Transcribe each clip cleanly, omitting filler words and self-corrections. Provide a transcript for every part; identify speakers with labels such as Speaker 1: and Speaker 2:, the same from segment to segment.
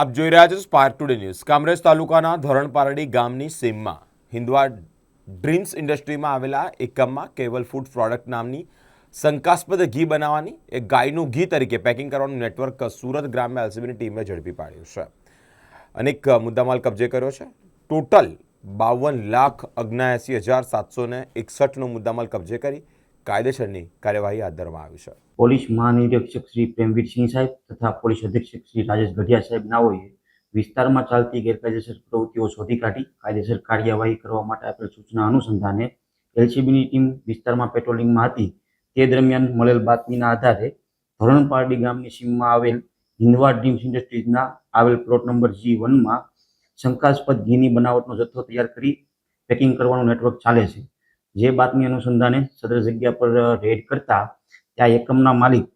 Speaker 1: આપ જોઈ રહ્યા છો સ્પાર્ક ટુડે ન્યૂઝ। કામરેજ તાલુકાના ધોરણપારડી ગામની સીમમાં હિન્દવા ડ્રીમ્સ ઇન્ડસ્ટ્રીમાં આવેલા એકમમાં કેવલ ફૂડ પ્રોડક્ટ નામની શંકાસ્પદ ઘી બનાવવાની એક ગાયનું ઘી તરીકે પેકિંગ કરવાનું નેટવર્ક સુરત ગ્રામ્ય એલસીબીની ટીમે ઝડપી પાડ્યું છે। અનેક મુદ્દામાલ કબજે કર્યો છે। ટોટલ 52,79,761નો મુદ્દામાલ કબજે કરી કાયદેસરની કાર્યવાહી હાથ ધરવામાં આવી છે।
Speaker 2: પોલીસ મહાનિરીક્ષક શ્રી પ્રેમવીરસિંહ સાહેબ તથા પોલીસ અધિક્ષક શ્રી રાજેશ ગઢિયા સાહેબ નાઓએ વિસ્તારમાં ચાલતી ગેરકાયદેસર પ્રવૃત્તિઓ શોધી કાઢી કાયદેસર કાર્યવાહી કરવા માટે આપેલ સૂચના અનુસંધાને એલસીબીની ટીમ વિસ્તારમાં પેટ્રોલિંગમાં હતી। તે દરમિયાન મળેલ બાતમીના આધારે ધોરણપારડી ગામની સીમમાં આવેલ હિન્દવા ડ્રીમ્સ ઇન્ડસ્ટ્રીઝના આવેલ પ્લોટ નંબર G1માં શંકાસ્પદ ઘીની બનાવટનો જથ્થો તૈયાર કરી પેકિંગ કરવાનું નેટવર્ક ચાલે છે। જે બાતમી અનુસંધાને સદર જગ્યા પર રેડ કરતા ત્યાં એકમના માલિક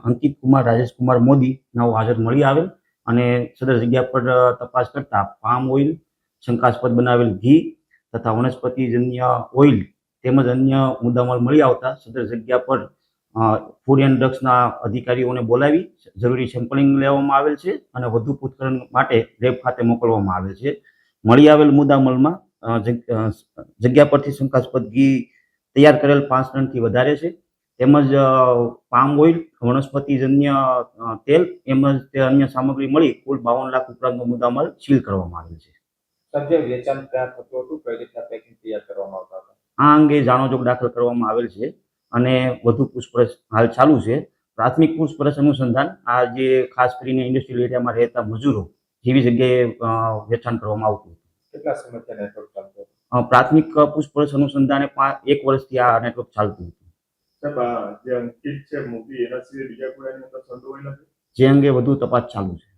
Speaker 2: અંકિત કુમાર રાજેશ કુમાર મોદી નાઓ હાજર મળી આવેલ અને સદર જગ્યા પર તપાસ કરતા પામ ઓઇલ, શંકાસ્પદ બનાવેલ ઘી તથા વનસ્પતિજન્ય ઓઇલ તેમજ અન્ય મુદ્દામાલ મળી આવતા સદર જગ્યા પર ફૂડ એન્ડ ડ્રગ્સના અધિકારીઓને બોલાવી જરૂરી સેમ્પલિંગ લેવામાં આવેલ છે અને વધુ પૂછપરછ માટે લેબ ખાતે મોકલવામાં આવેલ છે। મળી આવેલ મુદ્દામાલમાં જગ્યા પરથી શંકાસ્પદ ઘી તૈયાર કરેલ 5 ટનથી વધારે છે તેમજ પામ ઓઇલ, વનસ્પતિજન્ય તેલ તેમજ અન્ય સામગ્રી મળી કુલ 52 લાખ ઉપરાંતનો મુદ્દામાલ સીલ કરવામાં આવેલ છે।
Speaker 3: સદ્ય વેચાણ ક્યાં થતું હતું, કઈ રીતના પેકિંગ તૈયાર કરવામાં આવતા હતા,
Speaker 2: આ અંગે જાણોજોગ દાખલ કરવામાં આવેલ છે અને વધુ પૂછપરછ હાલ ચાલુ છે। પ્રાથમિક પૂછપરછ અનુસંધાન આ જે ખાસ કરીને ઇન્ડસ્ટ્રીયલ એરિયામાં રહેતા મજૂરો જેવી જગ્યાએ વેચાણ કરવામાં આવતું હતું।
Speaker 3: કેટલા સમયથી નેટવર્ક ચાલતું હતું?
Speaker 2: પ્રાથમિક પૂછપરછ અનુસંધાને 1 વર્ષથી આ નેટવર્ક ચાલતું હતું।
Speaker 4: જે અંકિત છે મોદી એના સિવાય બીજા કોઈ એની અંદર સંડોવાયેલા છે?
Speaker 2: જે અંગે વધુ તપાસ ચાલુ છે।